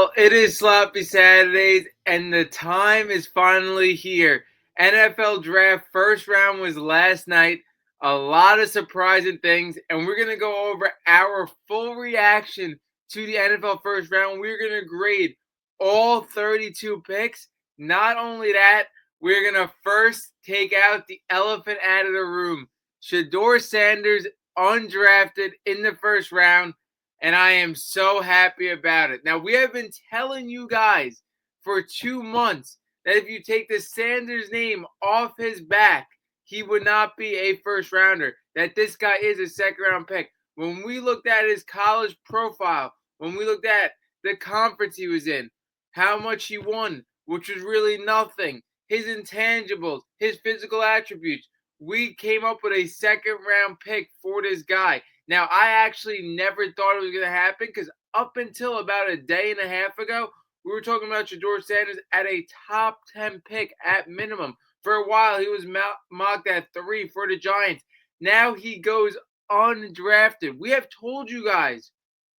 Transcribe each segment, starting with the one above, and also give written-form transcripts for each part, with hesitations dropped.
Well, it is Sloppy Saturdays, and the time is finally here. NFL Draft first round was last night. A lot of surprising things, and we're going to go over our full reaction to the NFL first round. We're going to grade all 32 picks. Not only that, we're going to first take out the elephant out of the room. Shedeur Sanders, undrafted in the first round, and I am so happy about it. Now, we have been telling you guys for 2 months that if you take the Sanders name off his back, he would not be a first rounder, that this guy is a second round pick. When we looked at his college profile, when we looked at the conference he was in, how much he won, which was really nothing, his intangibles, his physical attributes, we came up with a second round pick for this guy. Now, I actually never thought it was going to happen because up until about a day and a half ago, we were talking about Shedeur Sanders at a top 10 pick at minimum. For a while, he was mocked at 3 for the Giants. Now he goes undrafted. We have told you guys,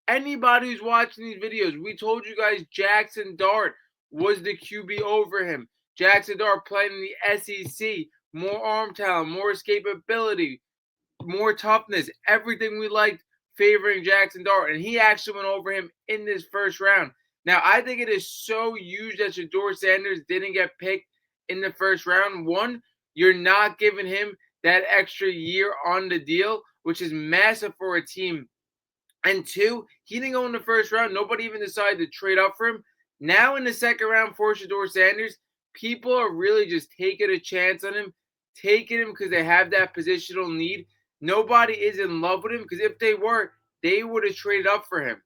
anybody who's watching these videos, we told you guys Jackson Dart was the QB over him. Jackson Dart playing in the SEC, more arm talent, more escapability, more toughness, everything we liked favoring Jackson Dart, and he actually went over him in this first round. Now, I think it is so huge that Shedeur Sanders didn't get picked in the first round. One, you're not giving him that extra year on the deal, which is massive for a team. And two, he didn't go in the first round. Nobody even decided to trade up for him. Now in the second round for Shedeur Sanders, people are really just taking a chance on him, taking him because they have that positional need. Nobody is in love with him because if they were, they would have traded up for him.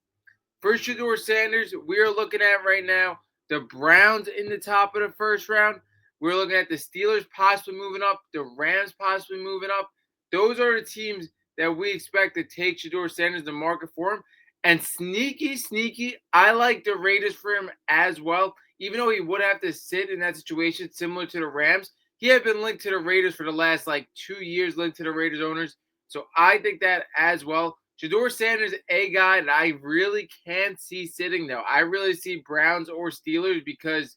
For Shedeur Sanders, we are looking at right now the Browns in the top of the first round. We're looking at the Steelers possibly moving up, the Rams possibly moving up. Those are the teams that we expect to take Shedeur Sanders to market for him. And sneaky, I like the Raiders for him as well. Even though he would have to sit in that situation similar to the Rams, he had been linked to the Raiders for the last 2 years, linked to the Raiders owners. So I think that as well. Shedeur Sanders, a guy that I really can't see sitting, though. I really see Browns or Steelers because,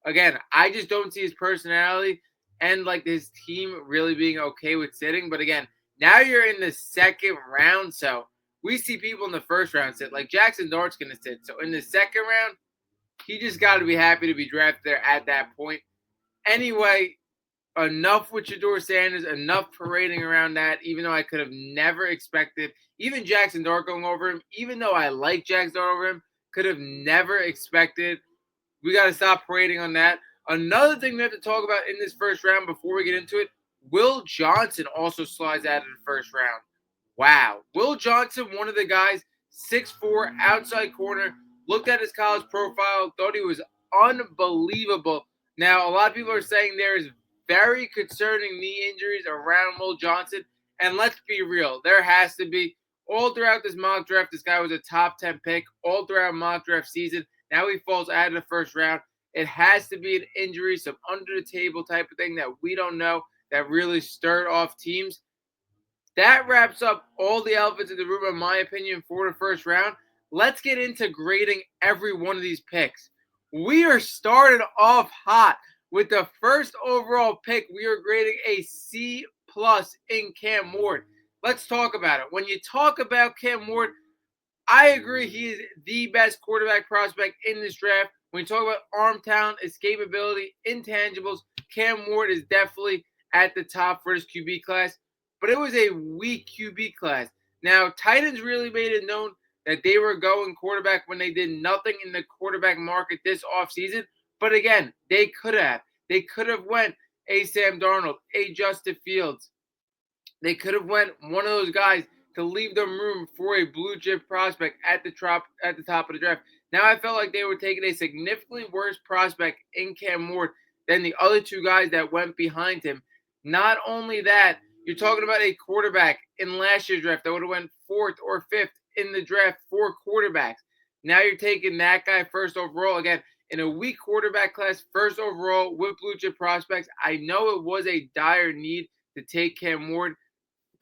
again, I just don't see his personality and his team really being okay with sitting. But again, now you're in the second round, so we see people in the first round sit. Like Jackson Dart's going to sit. So in the second round, he just got to be happy to be drafted there at that point. Anyway, enough with Shedeur Sanders, enough parading around that, even though I could have never expected, even Jackson Dart going over him, even though I like Jackson Dart over him, could have never expected. We got to stop parading on that. Another thing we have to talk about in this first round before we get into it, Will Johnson also slides out of the first round. Wow. Will Johnson, one of the guys, 6'4", outside corner, looked at his college profile, thought he was unbelievable. Now, a lot of people are saying there is very concerning knee injuries around Will Johnson. And let's be real, there has to be. All throughout this mock draft, this guy was a top 10 pick. All throughout mock draft season, now he falls out of the first round. It has to be an injury, some under-the-table type of thing that we don't know that really stirred off teams. That wraps up all the elephants in the room, in my opinion, for the first round. Let's get into grading every one of these picks. We are started off hot with the first overall pick. We are grading a C+ in Cam Ward. Let's talk about it. When you talk about Cam Ward, I agree he is the best quarterback prospect in this draft. When you talk about arm talent, escapability, intangibles, Cam Ward is definitely at the top for this QB class. But it was a weak QB class. Now, Titans really made it known that they were going quarterback when they did nothing in the quarterback market this offseason. But again, they could have. They could have went a Sam Darnold, a Justin Fields. They could have went one of those guys to leave them room for a blue chip prospect at the top of the draft. Now I felt like they were taking a significantly worse prospect in Cam Ward than the other two guys that went behind him. Not only that, you're talking about a quarterback in last year's draft that would have went 4th or 5th in the draft for quarterbacks. Now you're taking that guy first overall. Again, in a weak quarterback class, first overall with blue chip prospects. I know it was a dire need to take Cam Ward.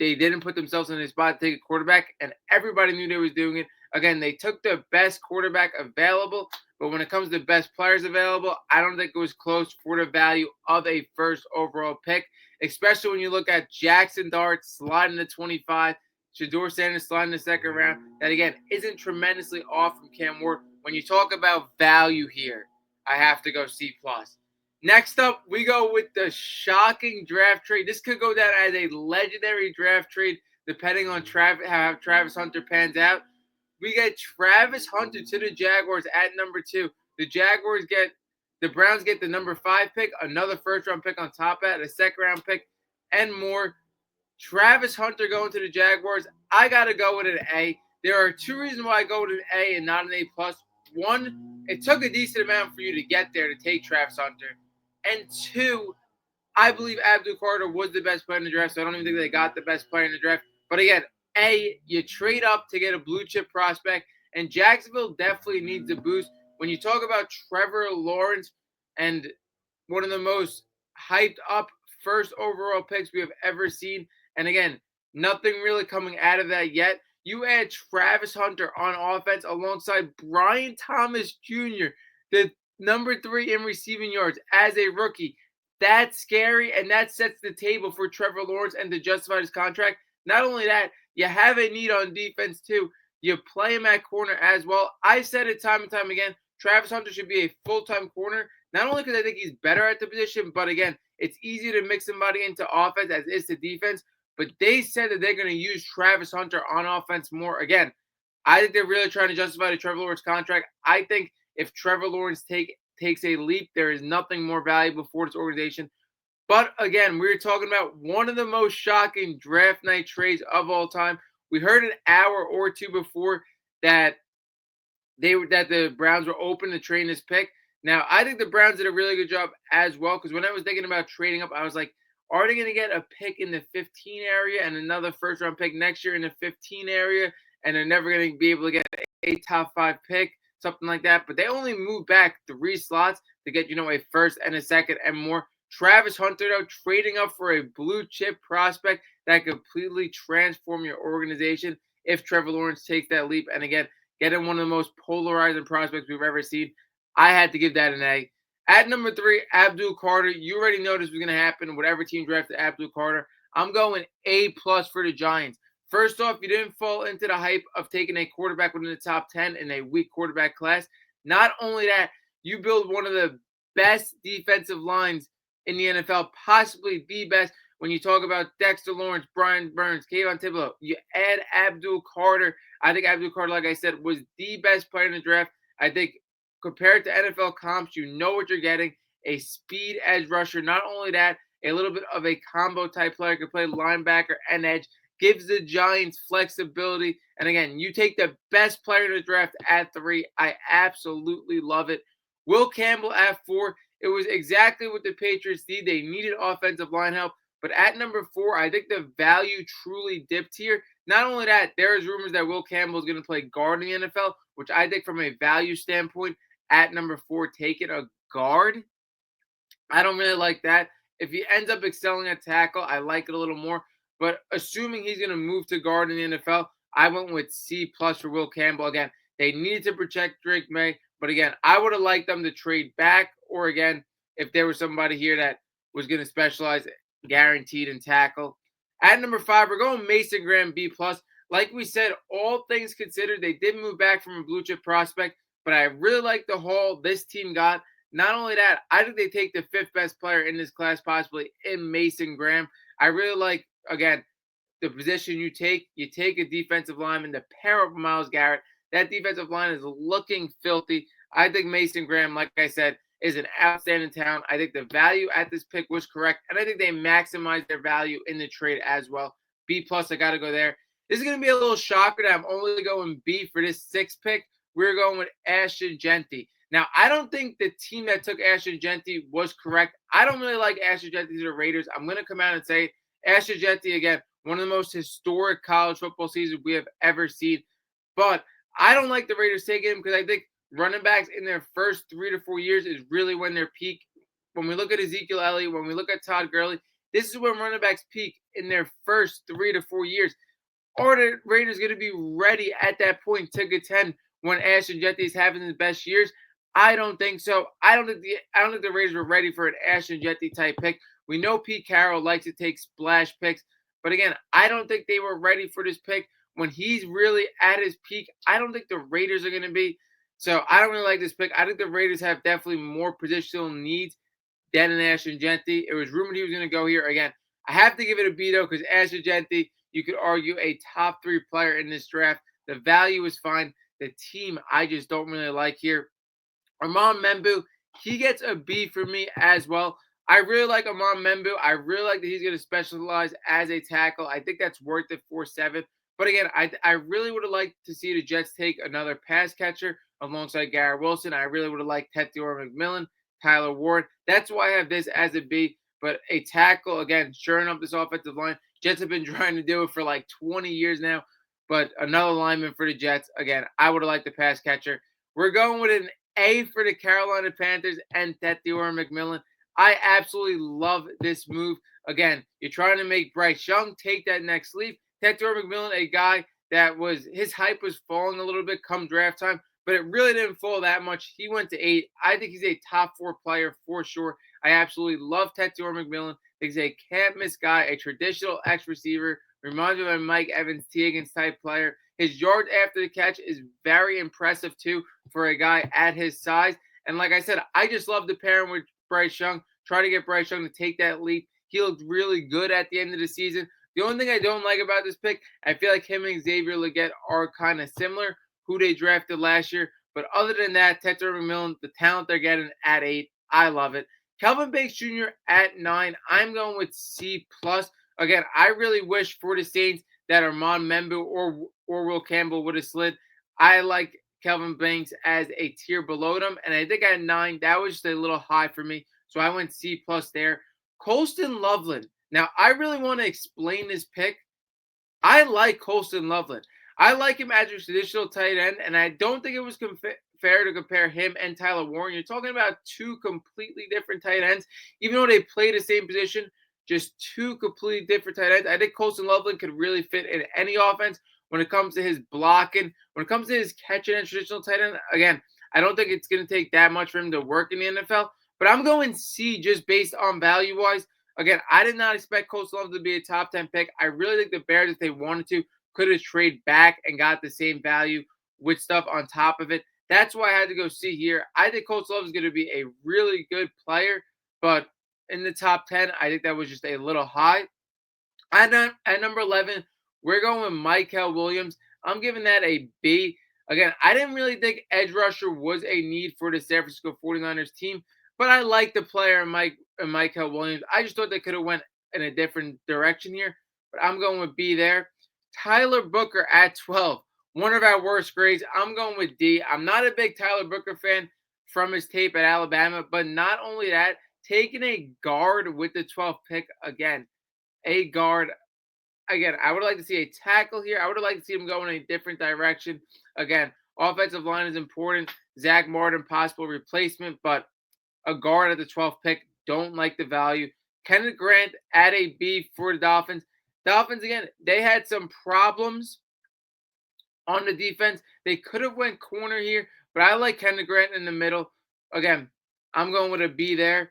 They didn't put themselves in a spot to take a quarterback, and everybody knew they was doing it. Again, they took the best quarterback available, but when it comes to best players available, I don't think it was close for the value of a first overall pick, especially when you look at Jackson Dart sliding to 25, Shedeur Sanders sliding the second round. That, again, isn't tremendously off from Cam Ward. When you talk about value here, I have to go C+. Next up, we go with the shocking draft trade. This could go down as a legendary draft trade, depending on how Travis Hunter pans out. We get Travis Hunter to the Jaguars at number 2. The Browns get the number 5 pick, another first-round pick on top of that, a second-round pick, and more. Travis Hunter going to the Jaguars, I got to go with an A. There are 2 reasons why I go with an A and not an A+. One, it took a decent amount for you to get there to take Travis Hunter. And 2, I believe Abdul Carter was the best player in the draft, so I don't even think they got the best player in the draft. But again, A, you trade up to get a blue chip prospect, and Jacksonville definitely needs a boost. When you talk about Trevor Lawrence and one of the most hyped up first overall picks we have ever seen, and again, nothing really coming out of that yet. You add Travis Hunter on offense alongside Brian Thomas Jr., the number 3 in receiving yards as a rookie. That's scary, and that sets the table for Trevor Lawrence and to justify his contract. Not only that, you have a need on defense too. You play him at corner as well. I've said it time and time again, Travis Hunter should be a full-time corner, not only because I think he's better at the position, but again, it's easier to mix somebody into offense as is to defense. But they said that they're going to use Travis Hunter on offense more. Again, I think they're really trying to justify the Trevor Lawrence contract. I think if Trevor Lawrence takes a leap, there is nothing more valuable for this organization. But again, we're talking about one of the most shocking draft night trades of all time. We heard an hour or 2 before that the Browns were open to trading this pick. Now, I think the Browns did a really good job as well, because when I was thinking about trading up, I was like, are they going to get a pick in the 15 area and another first-round pick next year in the 15 area, and they're never going to be able to get a top 5 pick, something like that? But they only moved back 3 slots to get, a first and a second and more. Travis Hunter, though, trading up for a blue-chip prospect that completely transform your organization if Trevor Lawrence takes that leap. And again, getting one of the most polarizing prospects we've ever seen, I had to give that an A. At number 3, Abdul Carter. You already know this was going to happen. Whatever team drafted Abdul Carter, I'm going A+ for the Giants. First off, you didn't fall into the hype of taking a quarterback within the top 10 in a weak quarterback class. Not only that, you build one of the best defensive lines in the NFL, possibly the best. When you talk about Dexter Lawrence, Brian Burns, Kayvon Thibodeaux, you add Abdul Carter. I think Abdul Carter, like I said, was the best player in the draft. I think compared to NFL comps, you know what you're getting. A speed edge rusher. Not only that, a little bit of a combo type player, could play linebacker and edge. Gives the Giants flexibility. And again, you take the best player in the draft at 3. I absolutely love it. Will Campbell at 4. It was exactly what the Patriots need. They needed offensive line help. But at number 4, I think the value truly dipped here. Not only that, there is rumors that Will Campbell is going to play guard in the NFL, which I think from a value standpoint, at number 4, taking a guard, I don't really like that. If he ends up excelling at tackle, I like it a little more. But assuming he's going to move to guard in the NFL, I went with C+ for Will Campbell. Again, they needed to protect Drake May. But again, I would have liked them to trade back, or again, if there was somebody here that was going to specialize guaranteed in tackle. At number 5, we're going Mason Graham B+. Like we said, all things considered, they did move back from a blue chip prospect, but I really like the haul this team got. Not only that, I think they take the 5th best player in this class possibly in Mason Graham. I really like, again, the position you take a defensive lineman to pair up with Myles Garrett. That defensive line is looking filthy. I think Mason Graham, like I said, is an outstanding talent. I think the value at this pick was correct, and I think they maximized their value in the trade as well. B+, I got to go there. This is going to be a little shocker that I'm only going B for this 6th pick. We're going with Ashton Jeanty. Now, I don't think the team that took Ashton Jeanty was correct. I don't really like Ashton Jeanty to the Raiders. I'm going to come out and say Ashton Jeanty, again, one of the most historic college football seasons we have ever seen. But I don't like the Raiders taking him because I think running backs in their first 3 to 4 years is really when they're peak. When we look at Ezekiel Elliott, when we look at Todd Gurley, this is when running backs peak in their first 3 to 4 years. Are the Raiders going to be ready at that point to contend when Ashton Jeanty is having his best years? I don't think so. I don't think the Raiders were ready for an Ashton Jeanty type pick. We know Pete Carroll likes to take splash picks, but again, I don't think they were ready for this pick when he's really at his peak. I don't think the Raiders are going to be. So I don't really like this pick. I think the Raiders have definitely more positional needs than an Ashton Jeanty. It was rumored he was going to go here. Again, I have to give it a B though, because Ashton Jeanty, you could argue a top 3 player in this draft. The value is fine. The team, I just don't really like here. Armand Membu, he gets a B for me as well. I really like Armand Membu. I really like that he's going to specialize as a tackle. I think that's worth it for 7. But again, I really would have liked to see the Jets take another pass catcher alongside Garrett Wilson. I really would have liked Tetairoa McMillan, Tyler Ward. That's why I have this as a B. But a tackle, again, shoring up this offensive line. Jets have been trying to do it for like 20 years now. But another lineman for the Jets. Again, I would have liked the pass catcher. We're going with an A for the Carolina Panthers and Tetairoa McMillan. I absolutely love this move. Again, you're trying to make Bryce Young take that next leap. Tetairoa McMillan, a guy that was his hype was falling a little bit come draft time, but it really didn't fall that much. He went to 8. I think he's a top 4 player for sure. I absolutely love Tetairoa McMillan. He's a can't miss guy, a traditional X receiver. Reminds me of a Mike Evans, T. Higgins type player. His yards after the catch is very impressive too for a guy at his size. And like I said, I just love the pairing with Bryce Young. Try to get Bryce Young to take that leap. He looked really good at the end of the season. The only thing I don't like about this pick, I feel like him and Xavier Legette are kind of similar, who they drafted last year. But other than that, Tetairoa McMillan, the talent they're getting at 8, I love it. Kelvin Banks Jr. at 9, I'm going with C+. Again, I really wish for the Saints that Armand Membu or Will Campbell would have slid. I like Kelvin Banks as a tier below them, and I think at 9, that was just a little high for me. So I went C+ there. Colston Loveland. Now, I really want to explain this pick. I like Colston Loveland. I like him as a traditional tight end, and I don't think it was fair to compare him and Tyler Warren. You're talking about 2 completely different tight ends, even though they play the same position, just 2 completely different tight ends. I think Colston Loveland could really fit in any offense when it comes to his blocking, when it comes to his catching and traditional tight end. Again, I don't think it's going to take that much for him to work in the NFL, but I'm going C just based on value-wise. Again, I did not expect Colston Loveland to be a top 10 pick. I really think the Bears, if they wanted to, could have traded back and got the same value with stuff on top of it. That's why I had to go C here. I think Colston Loveland is going to be a really good player, but in the top 10, I think that was just a little high. At number 11, we're going with Michael Williams. I'm giving that a B. Again, I didn't really think edge rusher was a need for the San Francisco 49ers team, but I like the player Michael Williams. I just thought they could have went in a different direction here, but I'm going with B there. Tyler Booker at 12, one of our worst grades. I'm going with D. I'm not a big Tyler Booker fan from his tape at Alabama, but not only that, taking a guard with the 12th pick again. A guard. Again, I would like to see a tackle here. I would like to see him go in a different direction. Again, offensive line is important. Zach Martin, possible replacement, but a guard at the 12th pick, don't like the value. Kenneth Grant at a B for the Dolphins. Dolphins, again, they had some problems on the defense. They could have went corner here, but I like Kenneth Grant in the middle. Again, I'm going with a B there.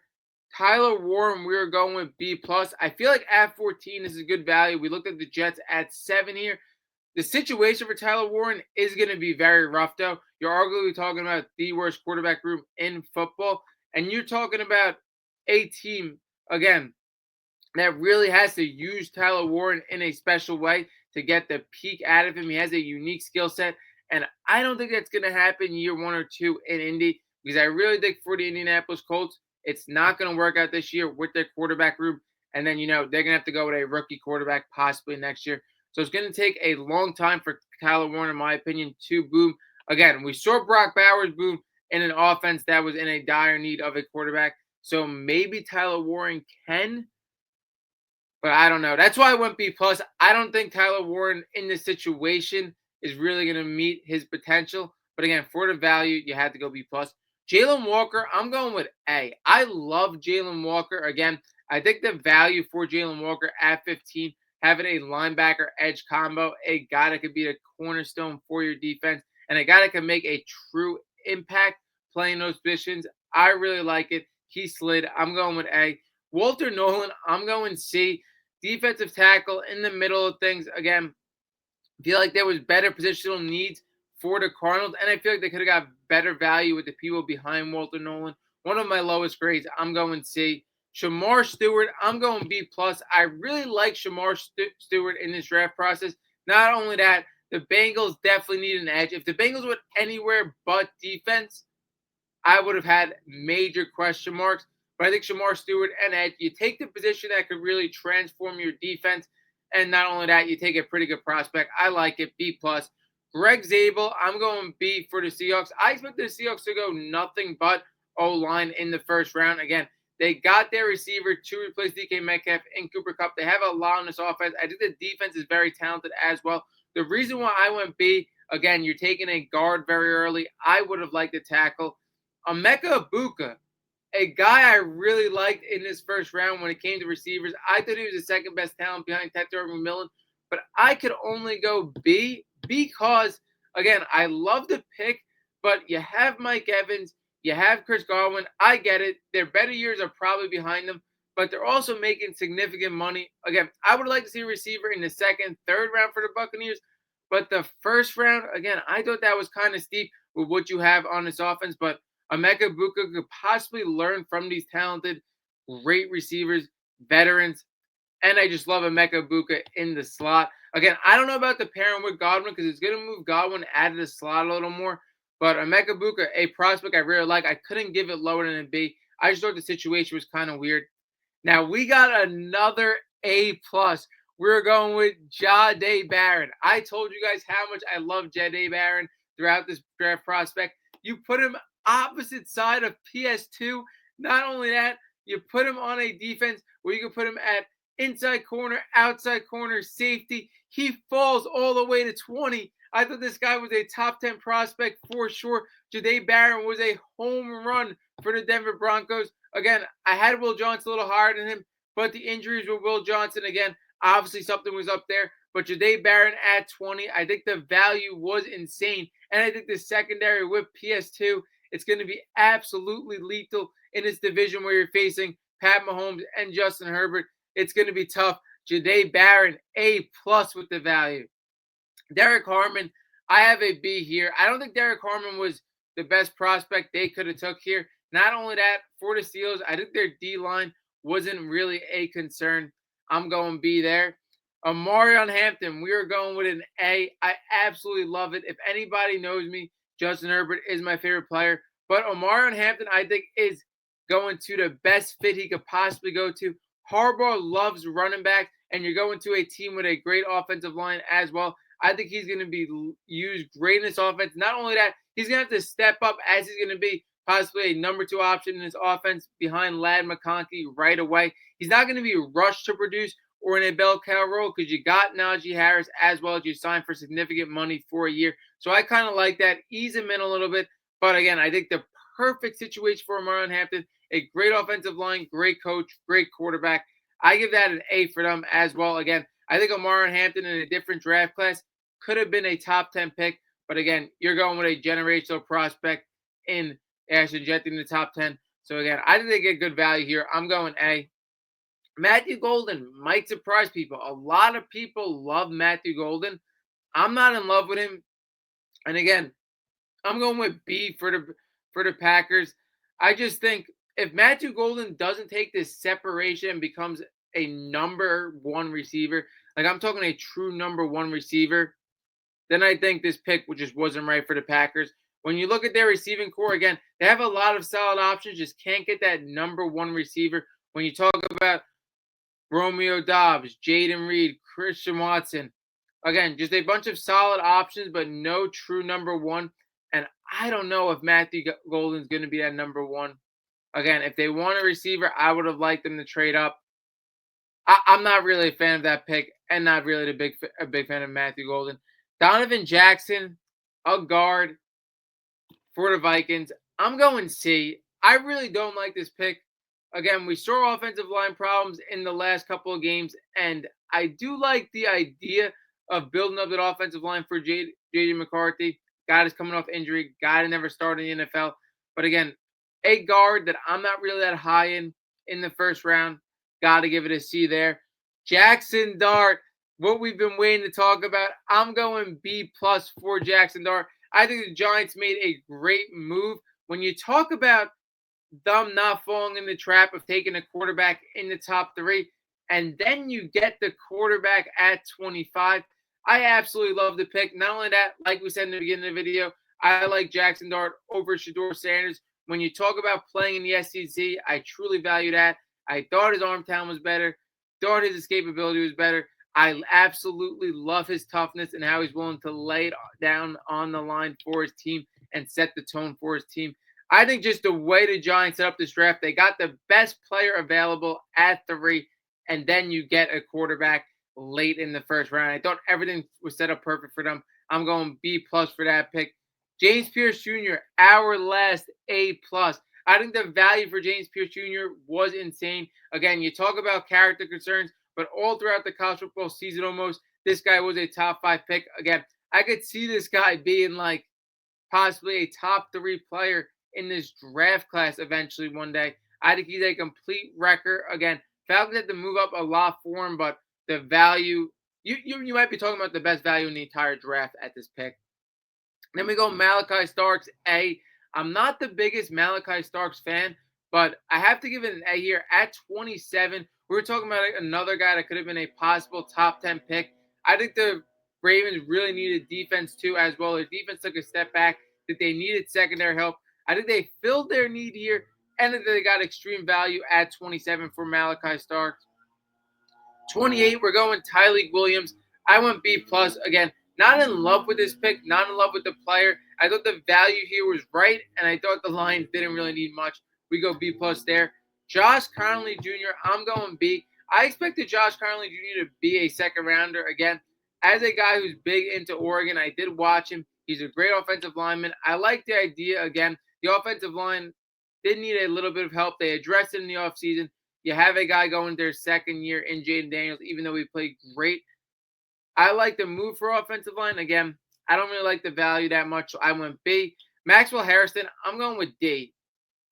Tyler Warren, we were going with B+. I feel like at 14, this is good value. We looked at the Jets at 7 here. The situation for Tyler Warren is going to be very rough, though. You're arguably talking about the worst quarterback room in football, and you're talking about a team, again, that really has to use Tyler Warren in a special way to get the peak out of him. He has a unique skill set, and I don't think that's going to happen year 1 or 2 in Indy, because I really think for the Indianapolis Colts, it's not going to work out this year with their quarterback room. And then, they're going to have to go with a rookie quarterback possibly next year. So it's going to take a long time for Tyler Warren, in my opinion, to boom. Again, we saw Brock Bowers boom in an offense that was in a dire need of a quarterback. So maybe Tyler Warren can, but I don't know. That's why I went B+. I don't think Tyler Warren in this situation is really going to meet his potential. But again, for the value, you had to go B+. Jalen Walker, I'm going with A. I love Jalen Walker. Again, I think the value for Jalen Walker at 15 having a linebacker edge combo, a guy that could be a cornerstone for your defense, and a guy that can make a true impact playing those positions. I really like it. He slid. I'm going with A. Walter Nolan, I'm going C. Defensive tackle in the middle of things. Again, feel like there was better positional needs for the Cardinals, and I feel like they could have got better value with the people behind Walter Nolan. One of my lowest grades, I'm going C. Shamar Stewart, I'm going B plus. I really like Shamar Stewart in this draft process. Not only that, the Bengals definitely need an edge. If the Bengals went anywhere but defense, I would have had major question marks. But I think Shamar Stewart and edge, you take the position that could really transform your defense. And not only that, you take a pretty good prospect. I like it. B plus. Greg Zabel, I'm going B for the Seahawks. I expect the Seahawks to go nothing but O-line in the first round. Again, they got their receiver to replace DK Metcalf and Cooper Kupp. They have a lot on this offense. I think the defense is very talented as well. The reason why I went B, again, you're taking a guard very early. I would have liked a tackle. Emeka Egbuka, a guy I really liked in this first round when it came to receivers. I thought he was the second best talent behind Tetairoa McMillan, but I could only go B because, again, I love the pick, but you have Mike Evans, you have Chris Godwin. I get it. Their better years are probably behind them, but they're also making significant money. Again, I would like to see a receiver in the second, third round for the Buccaneers, but the first round, again, I thought that was kind of steep with what you have on this offense, but Emeka Egbuka could possibly learn from these talented, great receivers, veterans, and I just love Emeka Egbuka in the slot. Again, I don't know about the pairing with Godwin because it's going to move Godwin out of the slot a little more, but Emeka Egbuka, a prospect I really like. I couldn't give it lower than a B. I just thought the situation was kind of weird. Now, we got another A+. We're going with Jahdae Barron. I told you guys how much I love Jahdae Barron throughout this draft prospect. You put him opposite side of PS2. Not only that, you put him on a defense where you can put him at inside corner, outside corner, safety. He falls all the way to 20. I thought this guy was a top 10 prospect for sure. Jahdae Barron was a home run for the Denver Broncos. Again, I had Will Johnson a little higher than him, but the injuries with Will Johnson, again, obviously something was up there. But Jahdae Barron at 20, I think the value was insane. And I think the secondary with PS2, it's going to be absolutely lethal in this division where you're facing Pat Mahomes and Justin Herbert. It's going to be tough. Jahdae Barron, A+ with the value. Derek Harmon, I have a B here. I don't think Derek Harmon was the best prospect they could have took here. Not only that, for the Steelers, I think their D-line wasn't really a concern. I'm going B there. Omarion Hampton, we are going with an A. I absolutely love it. If anybody knows me, Justin Herbert is my favorite player. But Omarion Hampton, I think, is going to the best fit he could possibly go to. Harbaugh loves running back, and you're going to a team with a great offensive line as well. I think he's going to be used great in this offense. Not only that, he's going to have to step up as he's going to be possibly a number 2 option in his offense behind Ladd McConkey right away. He's not going to be rushed to produce or in a bell cow role because you got Najee Harris as well as you signed for significant money for a year. So I kind of like that. Ease him in a little bit. But again, I think the perfect situation for Omarion Hampton, a great offensive line, great coach, great quarterback. I give that an A for them as well. Again, I think Omarion Hampton in a different draft class could have been a top 10 pick. But again, you're going with a generational prospect in Ashton Jeff in the top 10. So again, I think they get good value here. I'm going A. Matthew Golden might surprise people. A lot of people love Matthew Golden. I'm not in love with him. And again, I'm going with B for the Packers. I just think if Matthew Golden doesn't take this separation and becomes a number 1 receiver, like I'm talking a true number 1 receiver, then I think this pick just wasn't right for the Packers. When you look at their receiving core, again, they have a lot of solid options, just can't get that number 1 receiver. When you talk about Romeo Doubs, Jaden Reed, Christian Watson, again, just a bunch of solid options, but no true number 1. And I don't know if Matthew Golden's going to be that number 1. Again, if they want a receiver, I would have liked them to trade up. I'm not really a fan of that pick and not really a big fan of Matthew Golden. Donovan Jackson, a guard for the Vikings. I'm going C. I really don't like this pick. Again, we saw offensive line problems in the last couple of games, and I do like the idea of building up that offensive line for JJ McCarthy. Guy is coming off injury, guy that never started in the NFL. But again, a guard that I'm not really that high in the first round. Got to give it a C there. Jackson Dart, what we've been waiting to talk about. I'm going B plus for Jackson Dart. I think the Giants made a great move. When you talk about them not falling in the trap of taking a quarterback in the top three, and then you get the quarterback at 25. I absolutely love the pick. Not only that, like we said in the beginning of the video, I like Jackson Dart over Shedeur Sanders. When you talk about playing in the SEC, I truly value that. I thought his arm talent was better. Thought his escapability was better. I absolutely love his toughness and how he's willing to lay it down on the line for his team and set the tone for his team. I think just the way the Giants set up this draft, they got the best player available at 3, and then you get a quarterback late in the first round. I thought everything was set up perfect for them. I'm going B plus for that pick. James Pierce Jr., our last A plus. I think the value for James Pierce Jr. was insane. Again, you talk about character concerns, but all throughout the college football season almost, this guy was a top 5 pick. Again, I could see this guy being like possibly a top 3 player in this draft class eventually one day. I think he's a complete wrecker. Again, Falcons had to move up a lot for him, but the value, you might be talking about the best value in the entire draft at this pick. Then we go Malachi Starks, A. I'm not the biggest Malachi Starks fan, but I have to give it an A here. At 27, we were talking about another guy that could have been a possible top 10 pick. I think the Ravens really needed defense too as well. Their defense took a step back, that they needed secondary help. I think they filled their need here, and that they got extreme value at 27 for Malachi Starks. 28, we're going Tyleik Williams. I went B plus. Again, not in love with this pick, not in love with the player. I thought the value here was right, and I thought the Lions didn't really need much. We go B plus there. Josh Connolly Jr., I'm going B. I expected Josh Connolly Jr. to be a second rounder. Again, as a guy who's big into Oregon, I did watch him. He's a great offensive lineman. I like the idea, again, the offensive line did need a little bit of help. They addressed it in the offseason. You have a guy going their second year in Jayden Daniels, even though he played great. I like the move for offensive line. Again, I don't really like the value that much, so I went B. Maxwell Harrison, I'm going with D.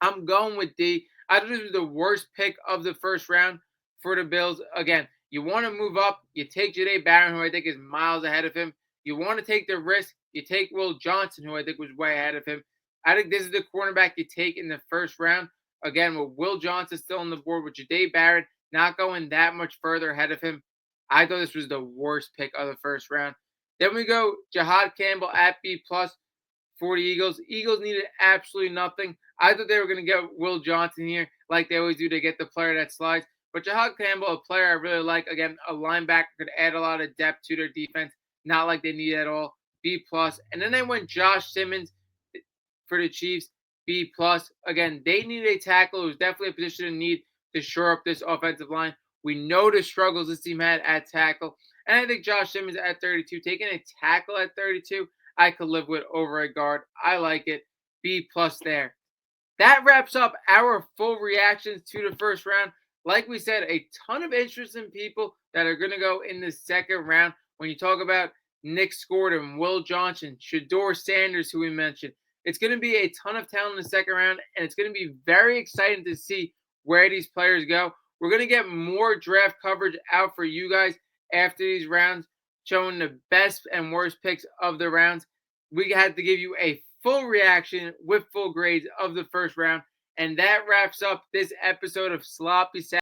I'm going with D. I think this was the worst pick of the first round for the Bills. Again, you want to move up, you take Jahdae Barron, who I think is miles ahead of him. You want to take the risk, you take Will Johnson, who I think was way ahead of him. I think this is the cornerback you take in the first round. Again, with Will Johnson still on the board, with Jahdae Barron not going that much further ahead of him, I thought this was the worst pick of the first round. Then we go Jahad Campbell at B plus for the Eagles. Eagles needed absolutely nothing. I thought they were going to get Will Johnson here, like they always do. They get the player that slides. But Jahad Campbell, a player I really like. Again, a linebacker, could add a lot of depth to their defense. Not like they need at all. B plus. And then they went Josh Simmons for the Chiefs. B plus. Again, they needed a tackle. It was definitely a position of need to shore up this offensive line. We know the struggles this team had at tackle. And I think Josh Simmons at 32, taking a tackle at 32, I could live with over a guard. I like it. B plus there. That wraps up our full reactions to the first round. Like we said, a ton of interesting people that are going to go in the second round. When you talk about Nick Gordon, Will Johnson, Shedeur Sanders, who we mentioned, it's going to be a ton of talent in the second round, and it's going to be very exciting to see where these players go. We're going to get more draft coverage out for you guys after these rounds, showing the best and worst picks of the rounds. We had to give you a full reaction with full grades of the first round. And that wraps up this episode of Sloppy Saturday.